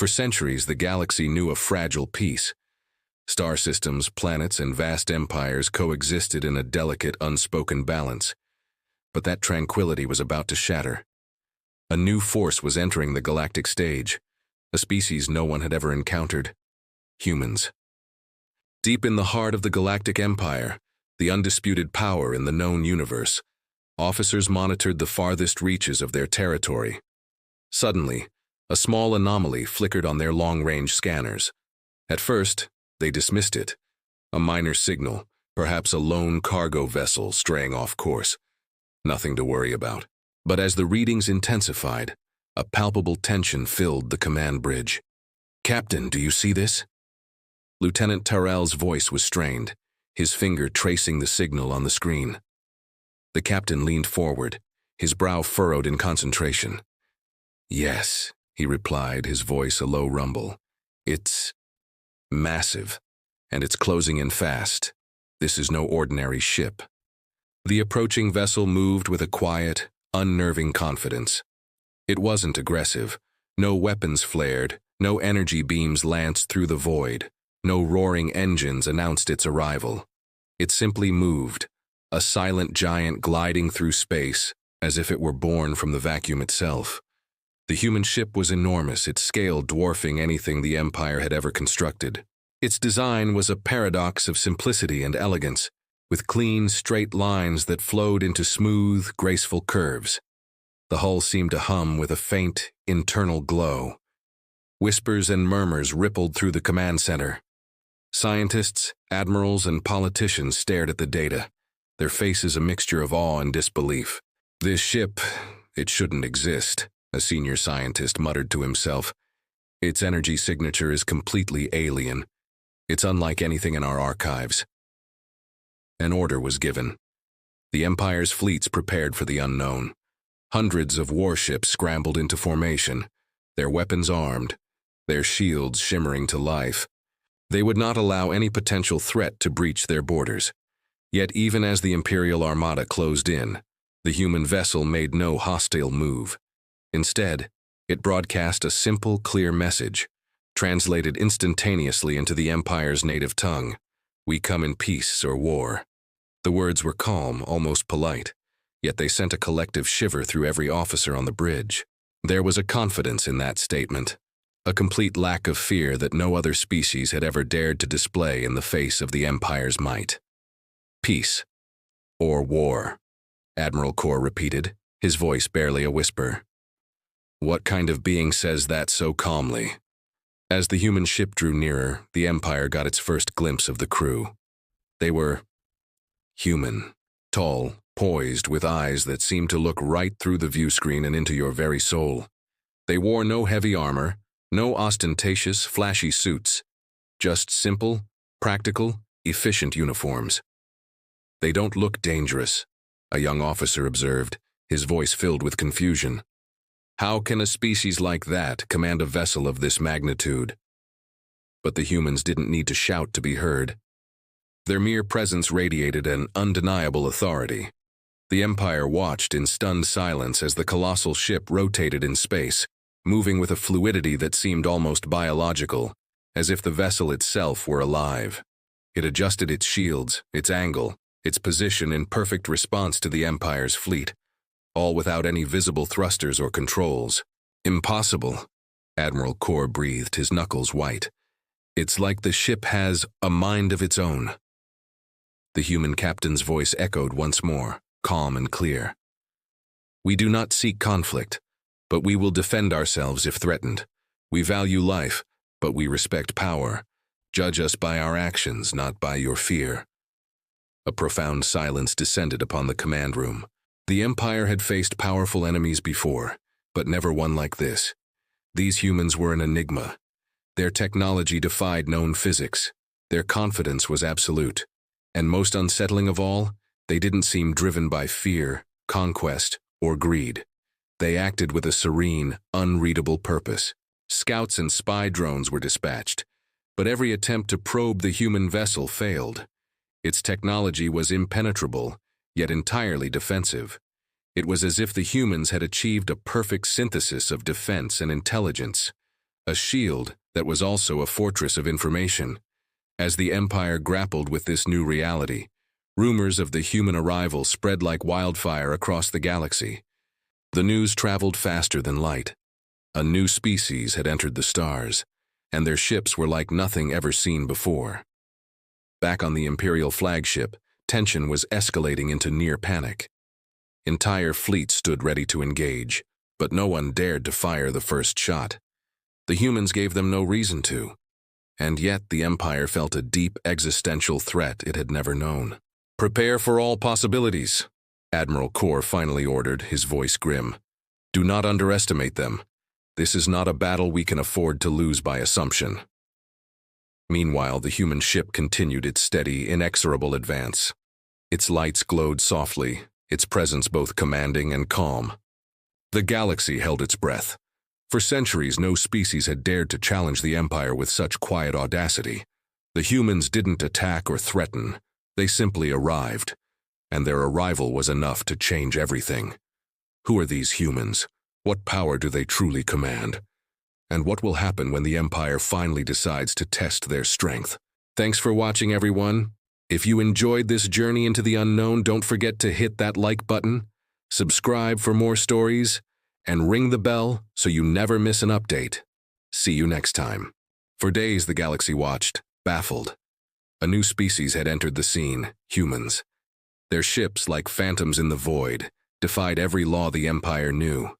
For centuries, the galaxy knew a fragile peace. Star systems, planets, and vast empires coexisted in a delicate, unspoken balance. But that tranquility was about to shatter. A new force was entering the galactic stage, a species no one had ever encountered: humans. Deep in the heart of the galactic empire, the undisputed power in the known universe, officers monitored the farthest reaches of their territory. Suddenly, a small anomaly flickered on their long-range scanners. At first, they dismissed it. A minor signal, perhaps a lone cargo vessel straying off course. Nothing to worry about. But as the readings intensified, a palpable tension filled the command bridge. "Captain, do you see this?" Lieutenant Tyrell's voice was strained, his finger tracing the signal on the screen. The captain leaned forward, his brow furrowed in concentration. "Yes," he replied, his voice a low rumble. "It's massive, and it's closing in fast. This is no ordinary ship." The approaching vessel moved with a quiet, unnerving confidence. It wasn't aggressive. No weapons flared, no energy beams lanced through the void, no roaring engines announced its arrival. It simply moved, a silent giant gliding through space, as if it were born from the vacuum itself. The human ship was enormous, its scale dwarfing anything the Empire had ever constructed. Its design was a paradox of simplicity and elegance, with clean, straight lines that flowed into smooth, graceful curves. The hull seemed to hum with a faint, internal glow. Whispers and murmurs rippled through the command center. Scientists, admirals, and politicians stared at the data, their faces a mixture of awe and disbelief. "This ship, it shouldn't exist," a senior scientist muttered to himself. "Its energy signature is completely alien. It's unlike anything in our archives." An order was given. The Empire's fleets prepared for the unknown. Hundreds of warships scrambled into formation, their weapons armed, their shields shimmering to life. They would not allow any potential threat to breach their borders. Yet even as the Imperial Armada closed in, the human vessel made no hostile move. Instead, it broadcast a simple, clear message, translated instantaneously into the Empire's native tongue: "We come in peace or war." The words were calm, almost polite, yet they sent a collective shiver through every officer on the bridge. There was a confidence in that statement, a complete lack of fear that no other species had ever dared to display in the face of the Empire's might. "Peace or war," Admiral Kor repeated, his voice barely a whisper. What kind of being says that so calmly? As the human ship drew nearer, the Empire got its first glimpse of the crew. They were human, tall, poised, with eyes that seemed to look right through the view screen and into your very soul. They wore no heavy armor, no ostentatious, flashy suits, just simple, practical, efficient uniforms. "They don't look dangerous," a young officer observed, his voice filled with confusion. "How can a species like that command a vessel of this magnitude?" But the humans didn't need to shout to be heard. Their mere presence radiated an undeniable authority. The Empire watched in stunned silence as the colossal ship rotated in space, moving with a fluidity that seemed almost biological, as if the vessel itself were alive. It adjusted its shields, its angle, its position in perfect response to the Empire's fleet, all without any visible thrusters or controls. "Impossible," Admiral Kor breathed, his knuckles white. "It's like the ship has a mind of its own." The human captain's voice echoed once more, calm and clear. "We do not seek conflict, but we will defend ourselves if threatened. We value life, but we respect power. Judge us by our actions, not by your fear." A profound silence descended upon the command room. The Empire had faced powerful enemies before, but never one like this. These humans were an enigma. Their technology defied known physics. Their confidence was absolute. And most unsettling of all, they didn't seem driven by fear, conquest, or greed. They acted with a serene, unreadable purpose. Scouts and spy drones were dispatched, but every attempt to probe the human vessel failed. Its technology was impenetrable, yet entirely defensive. It was as if the humans had achieved a perfect synthesis of defense and intelligence, a shield that was also a fortress of information. As the Empire grappled with this new reality, rumors of the human arrival spread like wildfire across the galaxy. The news traveled faster than light. A new species had entered the stars, and their ships were like nothing ever seen before. Back on the Imperial flagship, tension was escalating into near panic. Entire fleets stood ready to engage, but no one dared to fire the first shot. The humans gave them no reason to, and yet the Empire felt a deep existential threat it had never known. "Prepare for all possibilities," Admiral Kor finally ordered, his voice grim. "Do not underestimate them. This is not a battle we can afford to lose by assumption." Meanwhile, the human ship continued its steady, inexorable advance. Its lights glowed softly, its presence both commanding and calm. The galaxy held its breath. For centuries, no species had dared to challenge the Empire with such quiet audacity. The humans didn't attack or threaten. They simply arrived, and their arrival was enough to change everything. Who are these humans? What power do they truly command? And what will happen when the Empire finally decides to test their strength? Thanks for watching, everyone. If you enjoyed this journey into the unknown, don't forget to hit that like button, subscribe for more stories, and ring the bell so you never miss an update. See you next time. For days, the galaxy watched, baffled. A new species had entered the scene, humans. Their ships, like phantoms in the void, defied every law the Empire knew.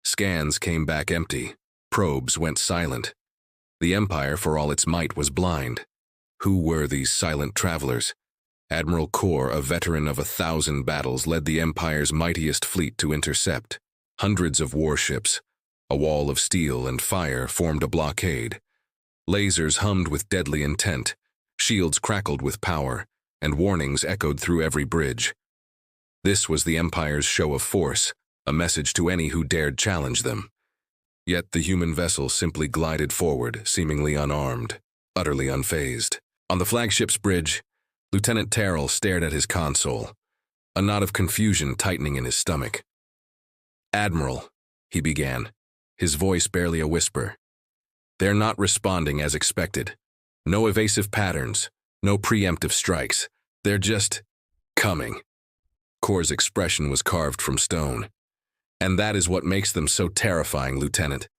Scans came back empty. Probes went silent. The Empire, for all its might, was blind. Who were these silent travelers? Admiral Kor, a veteran of 1,000 battles, led the Empire's mightiest fleet to intercept. Hundreds of warships, a wall of steel and fire formed a blockade. Lasers hummed with deadly intent, shields crackled with power, and warnings echoed through every bridge. This was the Empire's show of force, a message to any who dared challenge them. Yet the human vessel simply glided forward, seemingly unarmed, utterly unfazed. On the flagship's bridge, Lieutenant Terrell stared at his console, a knot of confusion tightening in his stomach. "Admiral," he began, his voice barely a whisper. "They're not responding as expected. No evasive patterns, no preemptive strikes. They're just coming." Kor's expression was carved from stone. "And that is what makes them so terrifying, Lieutenant.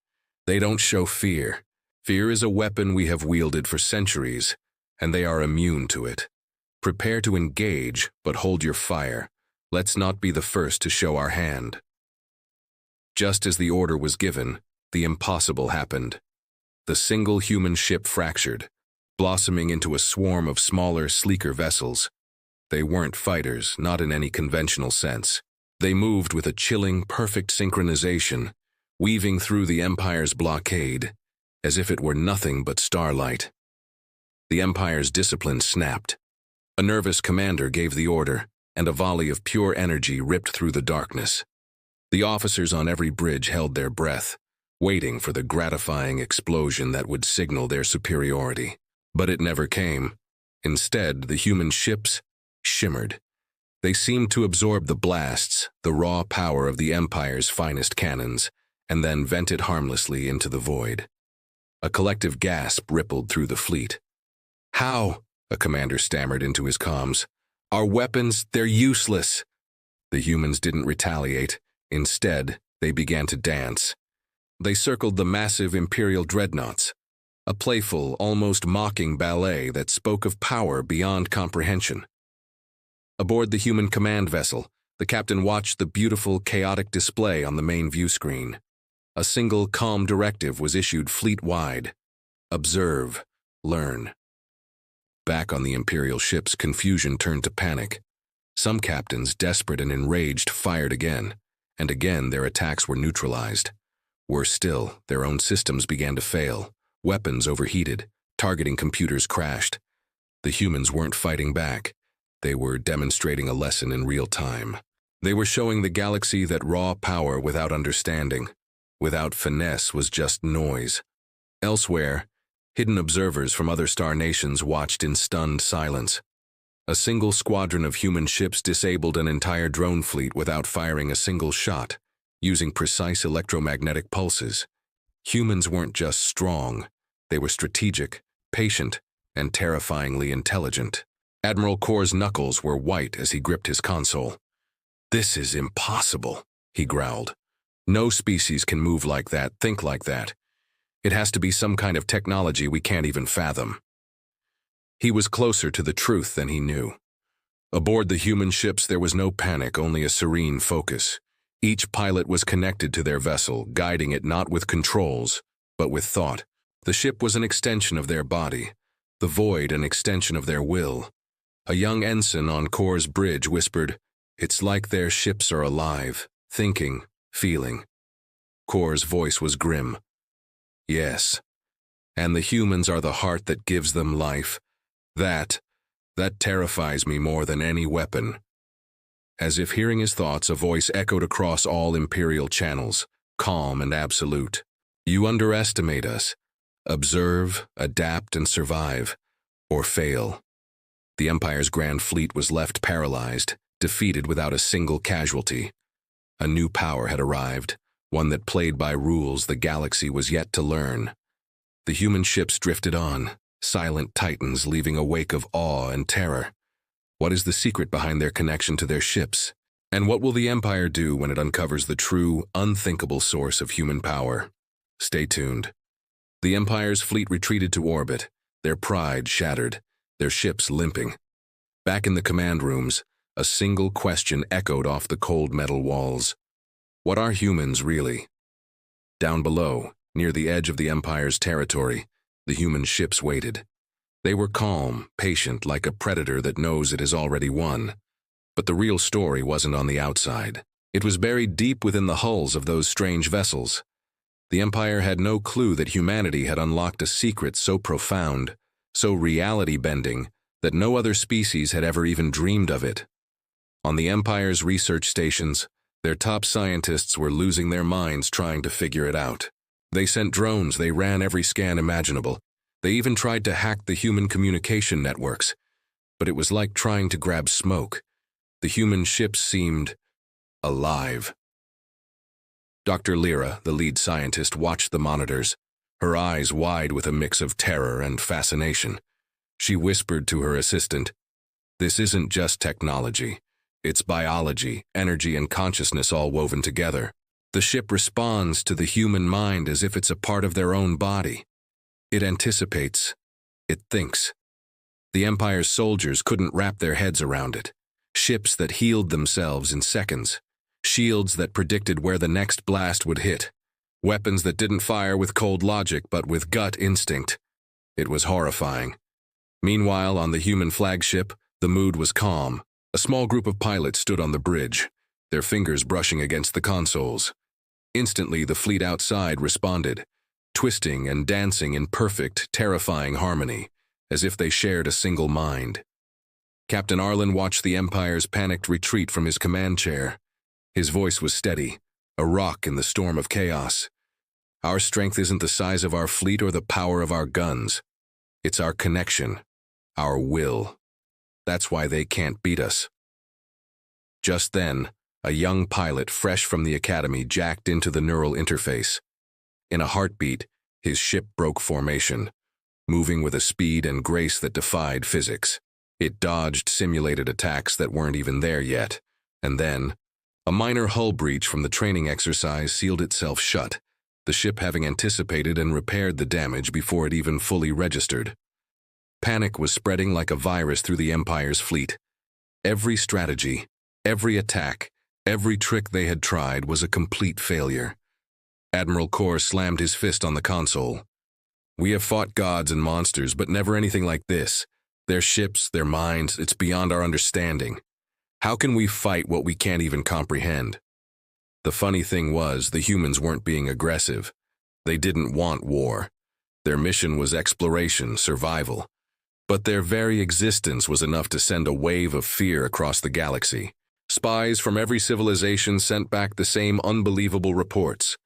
They don't show fear. Fear is a weapon we have wielded for centuries, and they are immune to it. Prepare to engage, but hold your fire. Let's not be the first to show our hand." Just as the order was given, the impossible happened. The single human ship fractured, blossoming into a swarm of smaller, sleeker vessels. They weren't fighters, not in any conventional sense. They moved with a chilling, perfect synchronization, weaving through the Empire's blockade, as if it were nothing but starlight. The Empire's discipline snapped. A nervous commander gave the order, and a volley of pure energy ripped through the darkness. The officers on every bridge held their breath, waiting for the gratifying explosion that would signal their superiority. But it never came. Instead, the human ships shimmered. They seemed to absorb the blasts, the raw power of the Empire's finest cannons, and then vented harmlessly into the void. A collective gasp rippled through the fleet. "How?" a commander stammered into his comms. "Our weapons, they're useless." The humans didn't retaliate. Instead, they began to dance. They circled the massive Imperial dreadnoughts, a playful, almost mocking ballet that spoke of power beyond comprehension. Aboard the human command vessel, the captain watched the beautiful, chaotic display on the main view screen. A single, calm directive was issued fleet-wide: observe, learn. Back on the Imperial ships, confusion turned to panic. Some captains, desperate and enraged, fired again, and again their attacks were neutralized. Worse still, their own systems began to fail. Weapons overheated, targeting computers crashed. The humans weren't fighting back. They were demonstrating a lesson in real time. They were showing the galaxy that raw power without understanding, without finesse, was just noise. Elsewhere, hidden observers from other star nations watched in stunned silence. A single squadron of human ships disabled an entire drone fleet without firing a single shot, using precise electromagnetic pulses. Humans weren't just strong, they were strategic, patient, and terrifyingly intelligent. Admiral Kor's knuckles were white as he gripped his console. "This is impossible," he growled. "No species can move like that, think like that. It has to be some kind of technology we can't even fathom." He was closer to the truth than he knew. Aboard the human ships there was no panic, only a serene focus. Each pilot was connected to their vessel, guiding it not with controls, but with thought. The ship was an extension of their body, the void an extension of their will. A young ensign on Kor's bridge whispered, "It's like their ships are alive, thinking, feeling." Kor's voice was grim. "Yes, and the humans are the heart that gives them life. That terrifies me more than any weapon." As if hearing his thoughts, a voice echoed across all Imperial channels, calm and absolute. "You underestimate us. Observe, adapt, and survive, or fail." The Empire's Grand Fleet was left paralyzed, defeated without a single casualty. A new power had arrived, one that played by rules the galaxy was yet to learn. The human ships drifted on, silent titans leaving a wake of awe and terror. What is the secret behind their connection to their ships? And what will the Empire do when it uncovers the true, unthinkable source of human power? Stay tuned. The Empire's fleet retreated to orbit, their pride shattered, their ships limping. Back in the command rooms, a single question echoed off the cold metal walls. What are humans really? Down below, near the edge of the Empire's territory, the human ships waited. They were calm, patient, like a predator that knows it has already won. But the real story wasn't on the outside. It was buried deep within the hulls of those strange vessels. The Empire had no clue that humanity had unlocked a secret so profound, so reality-bending, that no other species had ever even dreamed of it. On the Empire's research stations, their top scientists were losing their minds trying to figure it out. They sent drones, they ran every scan imaginable. They even tried to hack the human communication networks. But it was like trying to grab smoke. The human ships seemed alive. Dr. Lyra, the lead scientist, watched the monitors, her eyes wide with a mix of terror and fascination. She whispered to her assistant, "This isn't just technology. It's biology, energy, and consciousness all woven together. The ship responds to the human mind as if it's a part of their own body. It anticipates. It thinks." The Empire's soldiers couldn't wrap their heads around it. Ships that healed themselves in seconds. Shields that predicted where the next blast would hit. Weapons that didn't fire with cold logic but with gut instinct. It was horrifying. Meanwhile, on the human flagship, the mood was calm. A small group of pilots stood on the bridge, their fingers brushing against the consoles. Instantly, the fleet outside responded, twisting and dancing in perfect, terrifying harmony, as if they shared a single mind. Captain Arlen watched the Empire's panicked retreat from his command chair. His voice was steady, a rock in the storm of chaos. "Our strength isn't the size of our fleet or the power of our guns. It's our connection, our will. That's why they can't beat us." Just then, a young pilot fresh from the academy jacked into the neural interface. In a heartbeat, his ship broke formation, moving with a speed and grace that defied physics. It dodged simulated attacks that weren't even there yet, and then, a minor hull breach from the training exercise sealed itself shut, the ship having anticipated and repaired the damage before it even fully registered. Panic was spreading like a virus through the Empire's fleet. Every strategy, every attack, every trick they had tried was a complete failure. Admiral Kor slammed his fist on the console. "We have fought gods and monsters, but never anything like this. Their ships, their minds, it's beyond our understanding. How can we fight what we can't even comprehend?" The funny thing was, the humans weren't being aggressive. They didn't want war. Their mission was exploration, survival. But their very existence was enough to send a wave of fear across the galaxy. Spies from every civilization sent back the same unbelievable reports.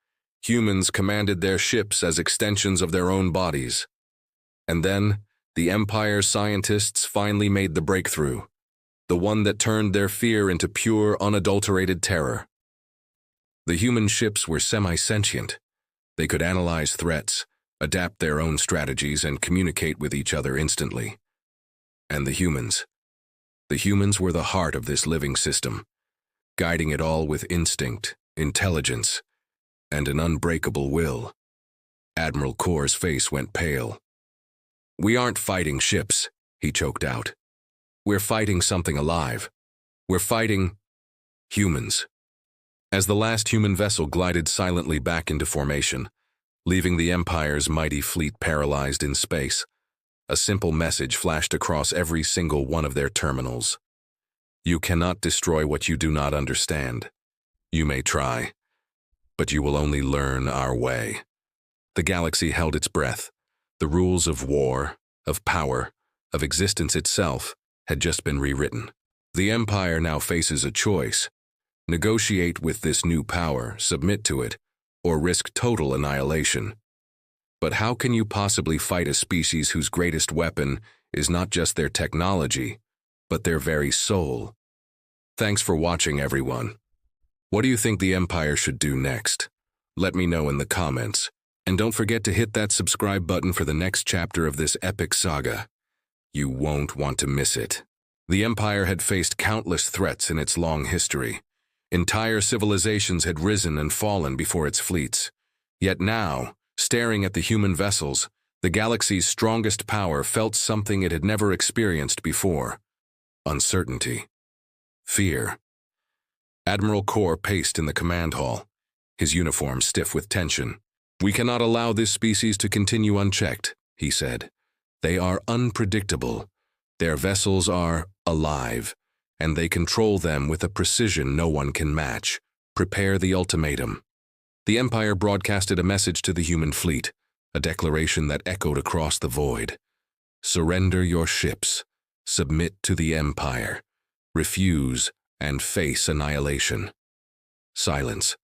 Humans commanded their ships as extensions of their own bodies. And then, the Empire scientists finally made the breakthrough, the one that turned their fear into pure, unadulterated terror. The human ships were semi-sentient. They could analyze threats, adapt their own strategies, and communicate with each other instantly. And the humans. The humans were the heart of this living system, guiding it all with instinct, intelligence, and an unbreakable will. Admiral Kor's face went pale. "We aren't fighting ships," he choked out. "We're fighting something alive. We're fighting humans." As the last human vessel glided silently back into formation, leaving the Empire's mighty fleet paralyzed in space, a simple message flashed across every single one of their terminals. "You cannot destroy what you do not understand. You may try, but you will only learn our way." The galaxy held its breath. The rules of war, of power, of existence itself had just been rewritten. The Empire now faces a choice: negotiate with this new power, submit to it, or risk total annihilation. But how can you possibly fight a species whose greatest weapon is not just their technology, but their very soul? Thanks for watching, everyone. What do you think the Empire should do next? Let me know in the comments. And don't forget to hit that subscribe button for the next chapter of this epic saga. You won't want to miss it. The Empire had faced countless threats in its long history. Entire civilizations had risen and fallen before its fleets. Yet now, staring at the human vessels, the galaxy's strongest power felt something it had never experienced before: uncertainty. Fear. Admiral Kor paced in the command hall, his uniform stiff with tension. "We cannot allow this species to continue unchecked," he said. "They are unpredictable. Their vessels are alive, and they control them with a precision no one can match. Prepare the ultimatum." The Empire broadcasted a message to the human fleet, a declaration that echoed across the void. "Surrender your ships. Submit to the Empire. Refuse and face annihilation." Silence.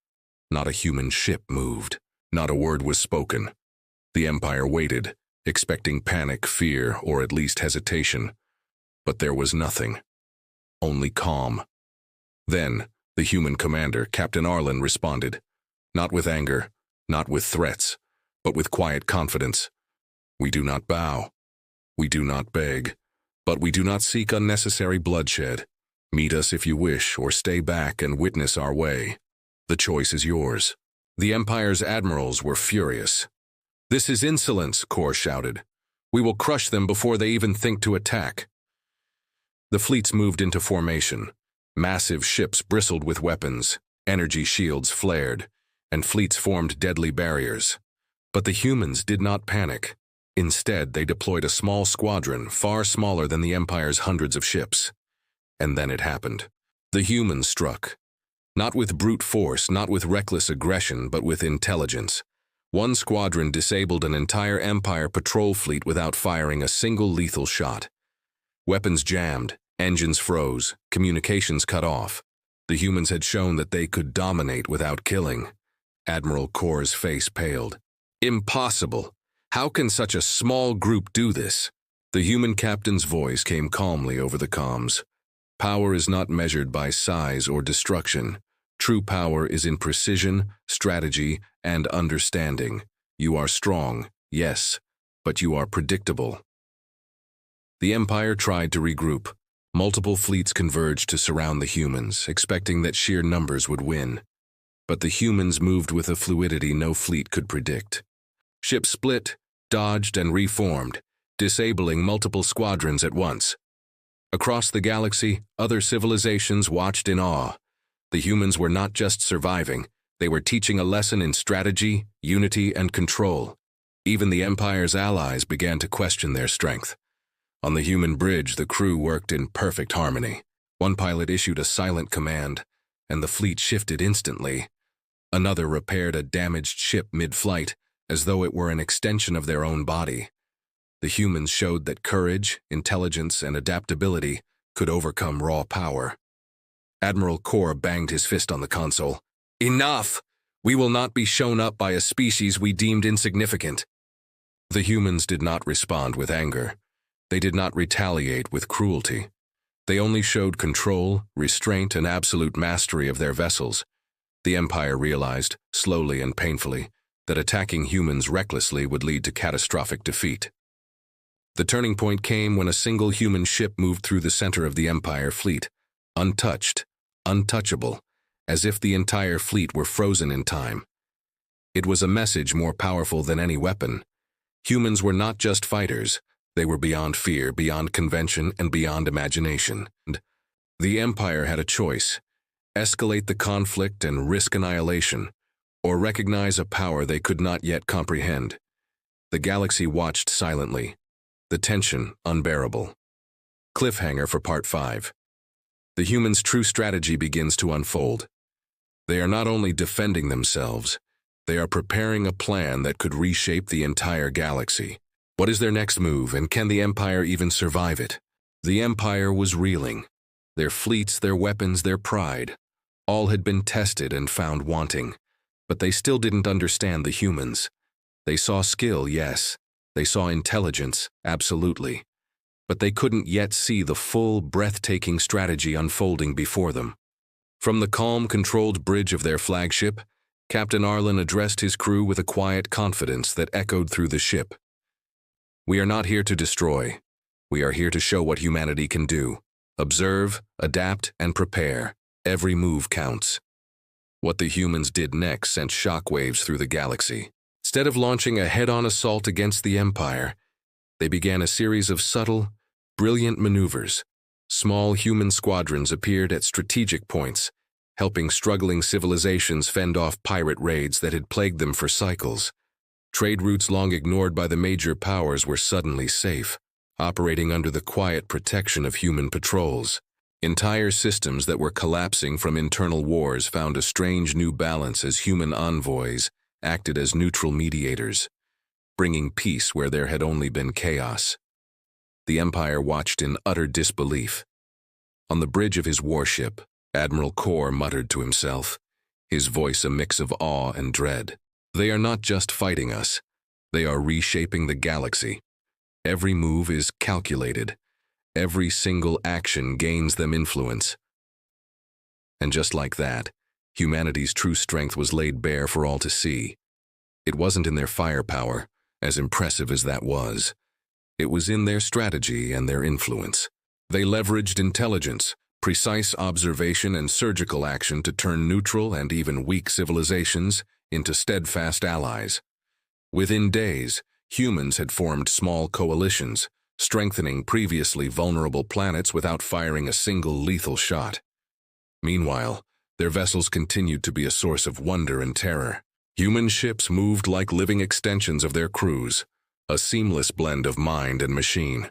Not a human ship moved. Not a word was spoken. The Empire waited, expecting panic, fear, or at least hesitation. But there was nothing. Only calm. Then, the human commander, Captain Arlen, responded. Not with anger, not with threats, but with quiet confidence. "We do not bow. We do not beg. But we do not seek unnecessary bloodshed. Meet us if you wish, or stay back and witness our way. The choice is yours." The Empire's admirals were furious. "This is insolence," Kor shouted. "We will crush them before they even think to attack." The fleets moved into formation. Massive ships bristled with weapons, energy shields flared, and fleets formed deadly barriers. But the humans did not panic. Instead, they deployed a small squadron, far smaller than the Empire's hundreds of ships. And then it happened. The humans struck. Not with brute force, not with reckless aggression, but with intelligence. One squadron disabled an entire Empire patrol fleet without firing a single lethal shot. Weapons jammed, engines froze, communications cut off. The humans had shown that they could dominate without killing. Admiral Kor's face paled. "Impossible! How can such a small group do this?" The human captain's voice came calmly over the comms. "Power is not measured by size or destruction. True power is in precision, strategy, and understanding. You are strong, yes, but you are predictable." The Empire tried to regroup. Multiple fleets converged to surround the humans, expecting that sheer numbers would win. But the humans moved with a fluidity no fleet could predict. Ships split, dodged, and reformed, disabling multiple squadrons at once. Across the galaxy, other civilizations watched in awe. The humans were not just surviving, they were teaching a lesson in strategy, unity, and control. Even the Empire's allies began to question their strength. On the human bridge, the crew worked in perfect harmony. One pilot issued a silent command, and the fleet shifted instantly. Another repaired a damaged ship mid-flight, as though it were an extension of their own body. The humans showed that courage, intelligence, and adaptability could overcome raw power. Admiral Kor banged his fist on the console. "Enough! We will not be shown up by a species we deemed insignificant." The humans did not respond with anger. They did not retaliate with cruelty. They only showed control, restraint, and absolute mastery of their vessels. The Empire realized, slowly and painfully, that attacking humans recklessly would lead to catastrophic defeat. The turning point came when a single human ship moved through the center of the Empire fleet, untouched, untouchable, as if the entire fleet were frozen in time. It was a message more powerful than any weapon. Humans were not just fighters, they were beyond fear, beyond convention, and beyond imagination. The Empire had a choice: escalate the conflict and risk annihilation, or recognize a power they could not yet comprehend. The galaxy watched silently, the tension unbearable. Cliffhanger for Part 5. The humans' true strategy begins to unfold. They are not only defending themselves, they are preparing a plan that could reshape the entire galaxy. What is their next move, and can the Empire even survive it? The Empire was reeling. Their fleets, their weapons, their pride, all had been tested and found wanting. But they still didn't understand the humans. They saw skill, yes. They saw intelligence, absolutely. But they couldn't yet see the full, breathtaking strategy unfolding before them. From the calm, controlled bridge of their flagship, Captain Arlen addressed his crew with a quiet confidence that echoed through the ship. "We are not here to destroy. We are here to show what humanity can do. Observe, adapt, and prepare. Every move counts." What the humans did next sent shockwaves through the galaxy. Instead of launching a head-on assault against the Empire, they began a series of subtle, brilliant maneuvers. Small human squadrons appeared at strategic points, helping struggling civilizations fend off pirate raids that had plagued them for cycles. Trade routes long ignored by the major powers were suddenly safe, operating under the quiet protection of human patrols. Entire systems that were collapsing from internal wars found a strange new balance as human envoys acted as neutral mediators, bringing peace where there had only been chaos. The Empire watched in utter disbelief. On the bridge of his warship, Admiral Kor muttered to himself, his voice a mix of awe and dread. "They are not just fighting us. They are reshaping the galaxy. Every move is calculated. Every single action gains them influence." And just like that, humanity's true strength was laid bare for all to see. It wasn't in their firepower, as impressive as that was. It was in their strategy and their influence. They leveraged intelligence, precise observation, and surgical action to turn neutral and even weak civilizations into steadfast allies. Within days, humans had formed small coalitions, strengthening previously vulnerable planets without firing a single lethal shot. Meanwhile, their vessels continued to be a source of wonder and terror. Human ships moved like living extensions of their crews, a seamless blend of mind and machine.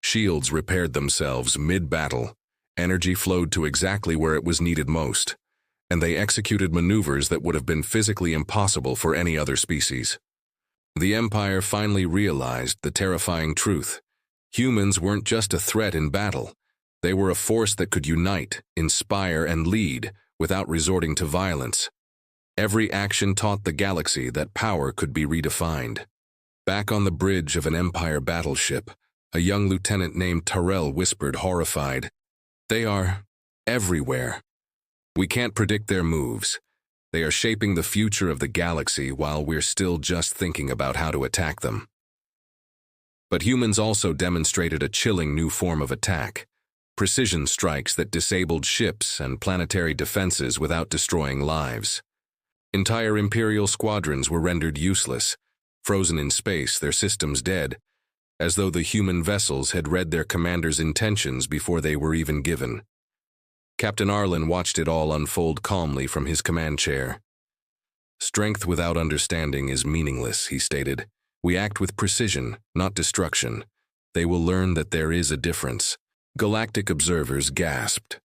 Shields repaired themselves mid-battle, energy flowed to exactly where it was needed most, and they executed maneuvers that would have been physically impossible for any other species. The Empire finally realized the terrifying truth. Humans weren't just a threat in battle. They were a force that could unite, inspire, and lead without resorting to violence. Every action taught the galaxy that power could be redefined. Back on the bridge of an Empire battleship, a young lieutenant named Tyrell whispered, horrified, "They are everywhere. We can't predict their moves. They are shaping the future of the galaxy while we're still just thinking about how to attack them." But humans also demonstrated a chilling new form of attack. Precision strikes that disabled ships and planetary defenses without destroying lives. Entire Imperial squadrons were rendered useless, frozen in space, their systems dead, as though the human vessels had read their commander's intentions before they were even given. Captain Arlen watched it all unfold calmly from his command chair. "Strength without understanding is meaningless," he stated. "We act with precision, not destruction. They will learn that there is a difference." Galactic observers gasped.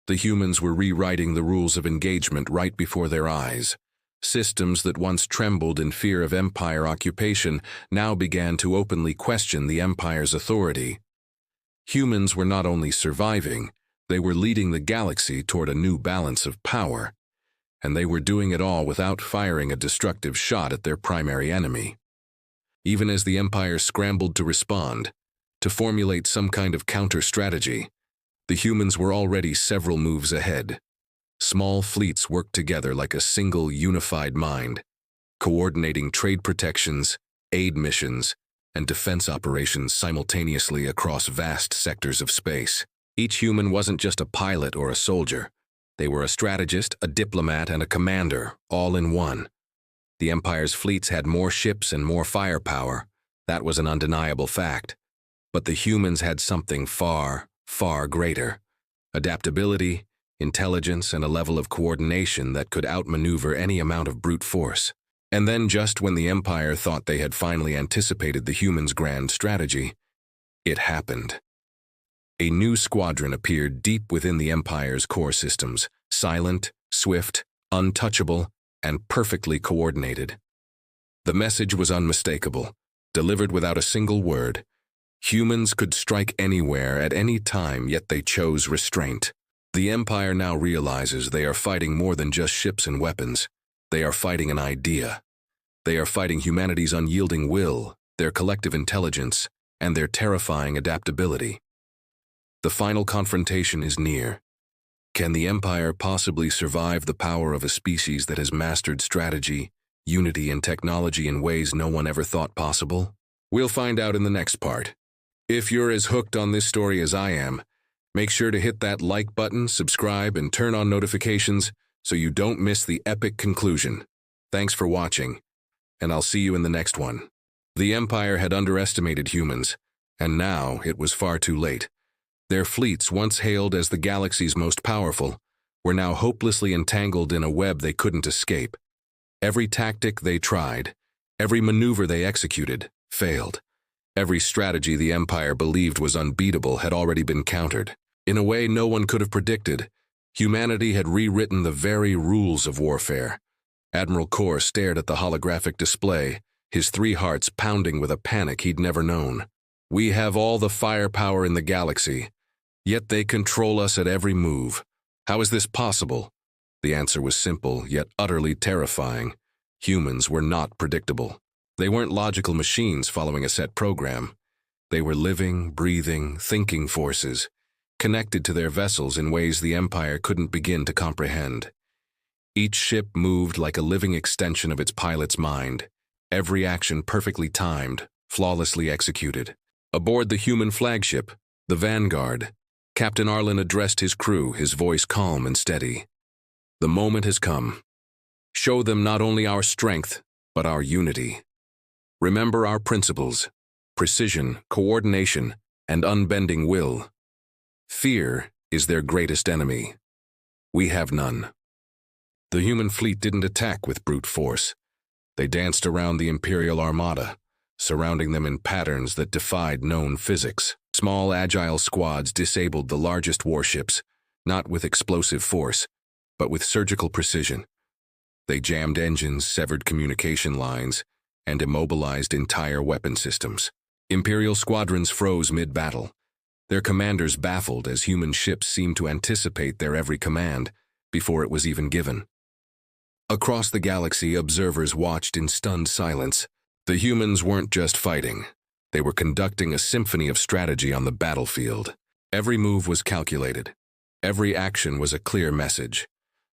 The humans were rewriting the rules of engagement right before their eyes. Systems that once trembled in fear of Empire occupation now began to openly question the Empire's authority. Humans were not only surviving, they were leading the galaxy toward a new balance of power, and they were doing it all without firing a destructive shot at their primary enemy. Even as the Empire scrambled to respond, to formulate some kind of counter-strategy, the humans were already several moves ahead. Small fleets worked together like a single unified mind. coordinating trade protections, aid missions, and defense operations simultaneously across vast sectors of space. Each human wasn't just a pilot or a soldier. They were a strategist, a diplomat, and a commander, all in one. The Empire's fleets had more ships and more firepower. That was an undeniable fact. But the humans had something far, far greater: adaptability, intelligence, and a level of coordination that could outmaneuver any amount of brute force. And then, just when the Empire thought they had finally anticipated the humans' grand strategy, it happened. A new squadron appeared deep within the Empire's core systems, silent, swift, untouchable, and perfectly coordinated. The message was unmistakable, delivered without a single word. Humans could strike anywhere at any time, yet they chose restraint. The Empire now realizes they are fighting more than just ships and weapons. They are fighting an idea. They are fighting humanity's unyielding will, their collective intelligence, and their terrifying adaptability. The final confrontation is near. Can the Empire possibly survive the power of a species that has mastered strategy, unity, and technology in ways no one ever thought possible? We'll find out in the next part. If you're as hooked on this story as I am, make sure to hit that like button, subscribe, and turn on notifications so you don't miss the epic conclusion. Thanks for watching, and I'll see you in the next one. The Empire had underestimated humans, and now it was far too late. Their fleets, once hailed as the galaxy's most powerful, were now hopelessly entangled in a web they couldn't escape. Every tactic they tried, every maneuver they executed, failed. Every strategy the Empire believed was unbeatable had already been countered. In a way no one could have predicted, humanity had rewritten the very rules of warfare. Admiral Kor stared at the holographic display, his 3 hearts pounding with a panic he'd never known. We have all the firepower in the galaxy, yet they control us at every move. How is this possible? The answer was simple, yet utterly terrifying. Humans were not predictable. They weren't logical machines following a set program. They were living, breathing, thinking forces, connected to their vessels in ways the Empire couldn't begin to comprehend. Each ship moved like a living extension of its pilot's mind, every action perfectly timed, flawlessly executed. Aboard the human flagship, the Vanguard, Captain Arlen addressed his crew, his voice calm and steady. The moment has come. Show them not only our strength, but our unity. Remember our principles: precision, coordination, and unbending will. Fear is their greatest enemy. We have none. The human fleet didn't attack with brute force. They danced around the Imperial Armada, surrounding them in patterns that defied known physics. Small, agile squads disabled the largest warships, not with explosive force, but with surgical precision. They jammed engines, severed communication lines, and immobilized entire weapon systems. Imperial squadrons froze mid-battle, their commanders baffled as human ships seemed to anticipate their every command before it was even given. Across the galaxy, observers watched in stunned silence. The humans weren't just fighting. They were conducting a symphony of strategy on the battlefield. Every move was calculated. Every action was a clear message.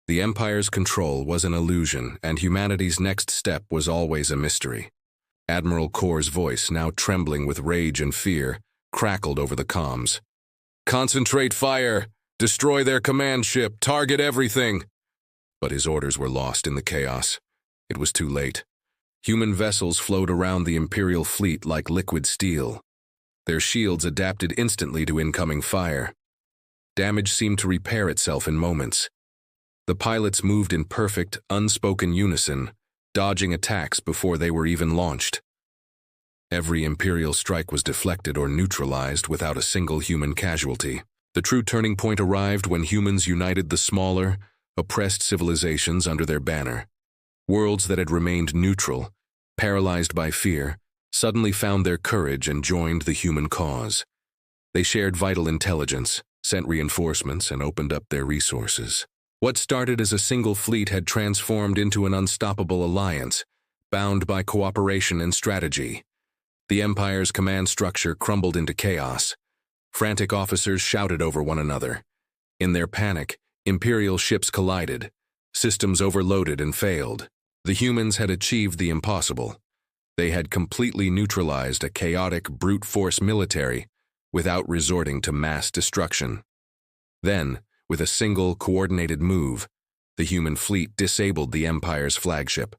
The Empire's control was an illusion, and humanity's next step was always a mystery. Admiral Kor's voice, now trembling with rage and fear, crackled over the comms. "Concentrate fire! Destroy their command ship! Target everything!" But his orders were lost in the chaos. It was too late. Human vessels flowed around the Imperial fleet like liquid steel. Their shields adapted instantly to incoming fire. Damage seemed to repair itself in moments. The pilots moved in perfect, unspoken unison, dodging attacks before they were even launched. Every Imperial strike was deflected or neutralized without a single human casualty. The true turning point arrived when humans united the smaller, oppressed civilizations under their banner. Worlds that had remained neutral, paralyzed by fear, suddenly found their courage and joined the human cause. They shared vital intelligence, sent reinforcements, and opened up their resources. What started as a single fleet had transformed into an unstoppable alliance, bound by cooperation and strategy. The Empire's command structure crumbled into chaos. Frantic officers shouted over one another. In their panic, Imperial ships collided. Systems overloaded and failed. The humans had achieved the impossible. They had completely neutralized a chaotic brute force military without resorting to mass destruction. Then, with a single coordinated move, the human fleet disabled the Empire's flagship.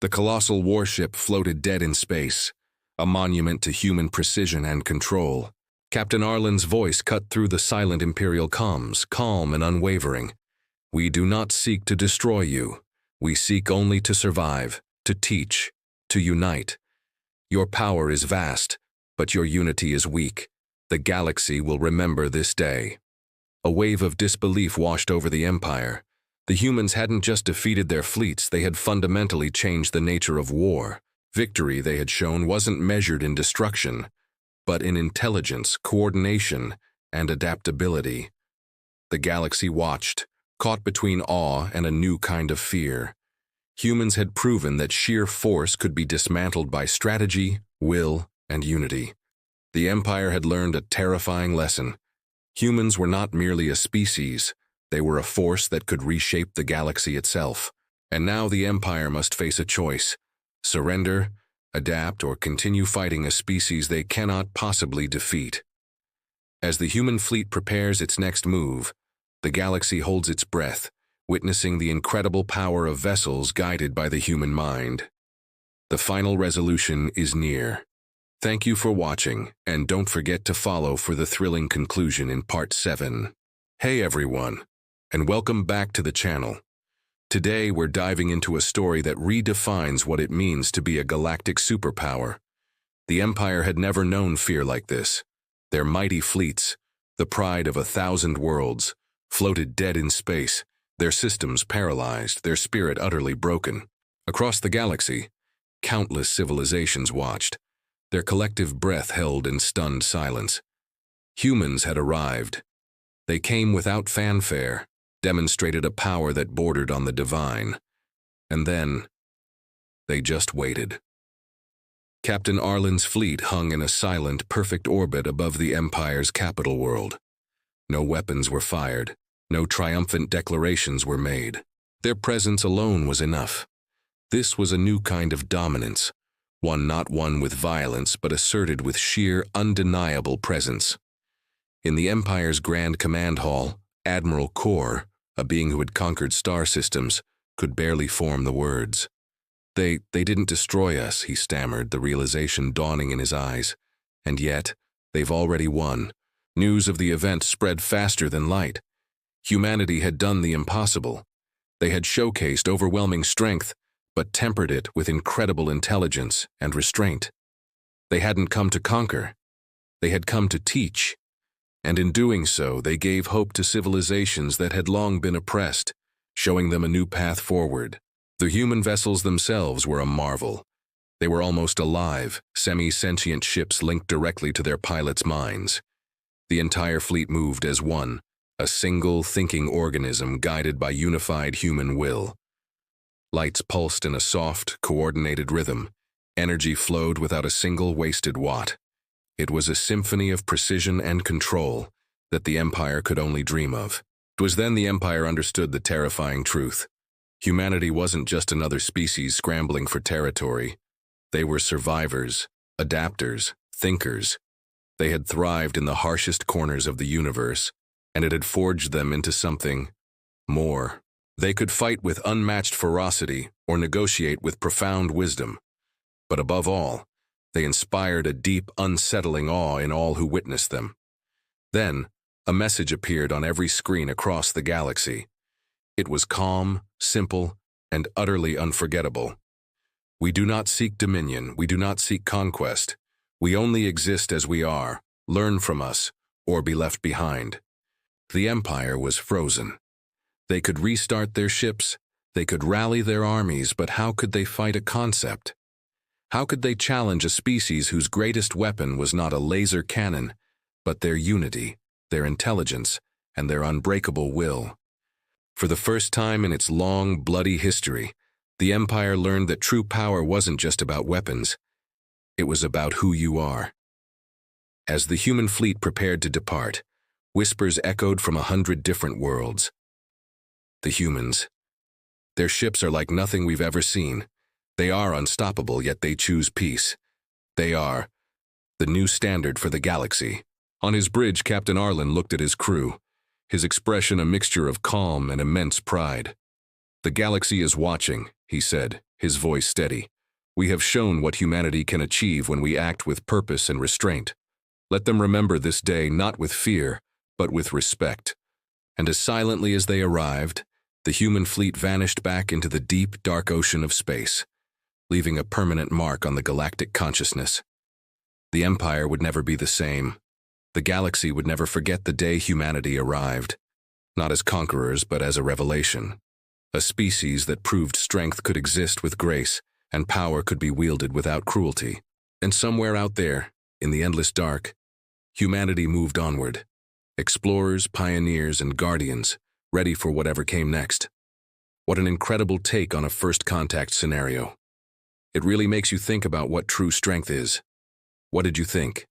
The colossal warship floated dead in space, a monument to human precision and control. Captain Arlen's voice cut through the silent Imperial comms, calm and unwavering. "We do not seek to destroy you. We seek only to survive, to teach, to unite. Your power is vast, but your unity is weak. The galaxy will remember this day." A wave of disbelief washed over the Empire. The humans hadn't just defeated their fleets, they had fundamentally changed the nature of war. Victory, they had shown, wasn't measured in destruction, but in intelligence, coordination, and adaptability. The galaxy watched, caught between awe and a new kind of fear. Humans had proven that sheer force could be dismantled by strategy, will, and unity. The Empire had learned a terrifying lesson. Humans were not merely a species, they were a force that could reshape the galaxy itself. And now the Empire must face a choice: surrender, adapt, or continue fighting a species they cannot possibly defeat. As the human fleet prepares its next move, the galaxy holds its breath, witnessing the incredible power of vessels guided by the human mind. The final resolution is near. Thank you for watching, and don't forget to follow for the thrilling conclusion in Part 7. Hey everyone, and welcome back to the channel. Today we're diving into a story that redefines what it means to be a galactic superpower. The Empire had never known fear like this. Their mighty fleets, the pride of 1,000 worlds, floated dead in space, their systems paralyzed, their spirit utterly broken. Across the galaxy, countless civilizations watched, their collective breath held in stunned silence. Humans had arrived. They came without fanfare, demonstrated a power that bordered on the divine. And then, they just waited. Captain Arlen's fleet hung in a silent, perfect orbit above the Empire's capital world. No weapons were fired, no triumphant declarations were made. Their presence alone was enough. This was a new kind of dominance, one not won with violence but asserted with sheer, undeniable presence. In the Empire's Grand Command Hall, Admiral Kor, a being who had conquered star systems, could barely form the words. They didn't destroy us," he stammered, the realization dawning in his eyes. "And yet, they've already won." News of the event spread faster than light. Humanity had done the impossible. They had showcased overwhelming strength, but tempered it with incredible intelligence and restraint. They hadn't come to conquer. They had come to teach. And in doing so, they gave hope to civilizations that had long been oppressed, showing them a new path forward. The human vessels themselves were a marvel. They were almost alive, semi-sentient ships linked directly to their pilots' minds. The entire fleet moved as one, a single thinking organism guided by unified human will. Lights pulsed in a soft, coordinated rhythm. Energy flowed without a single wasted watt. It was a symphony of precision and control that the Empire could only dream of. It was then the Empire understood the terrifying truth. Humanity wasn't just another species scrambling for territory. They were survivors, adapters, thinkers. They had thrived in the harshest corners of the universe, and it had forged them into something more. They could fight with unmatched ferocity or negotiate with profound wisdom. But above all, they inspired a deep, unsettling awe in all who witnessed them. Then, a message appeared on every screen across the galaxy. It was calm, simple, and utterly unforgettable. "We do not seek dominion, we do not seek conquest. We only exist as we are. Learn from us, or be left behind." The Empire was frozen. They could restart their ships, they could rally their armies, but how could they fight a concept? How could they challenge a species whose greatest weapon was not a laser cannon, but their unity, their intelligence, and their unbreakable will? For the first time in its long, bloody history, the Empire learned that true power wasn't just about weapons. It was about who you are. As the human fleet prepared to depart, whispers echoed from 100 different worlds. The humans, Their ships are like nothing we've ever seen. They are unstoppable, yet they choose peace. They are the new standard for the galaxy. On his bridge, Captain Arlen looked at his crew, his expression a mixture of calm and immense pride. "The galaxy is watching," he said, his voice steady. "We have shown what humanity can achieve when we act with purpose and restraint. Let them remember this day not with fear, but with respect." And as silently as they arrived, the human fleet vanished back into the deep, dark ocean of space, leaving a permanent mark on the galactic consciousness. The Empire would never be the same. The galaxy would never forget the day humanity arrived, not as conquerors, but as a revelation. A species that proved strength could exist with grace, and power could be wielded without cruelty. And somewhere out there, in the endless dark, humanity moved onward. Explorers, pioneers, and guardians, ready for whatever came next. What an incredible take on a first contact scenario. It really makes you think about what true strength is. What did you think?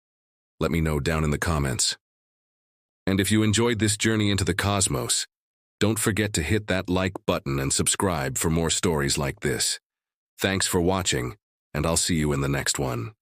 Let me know down in the comments. And if you enjoyed this journey into the cosmos, don't forget to hit that like button and subscribe for more stories like this. Thanks for watching, and I'll see you in the next one.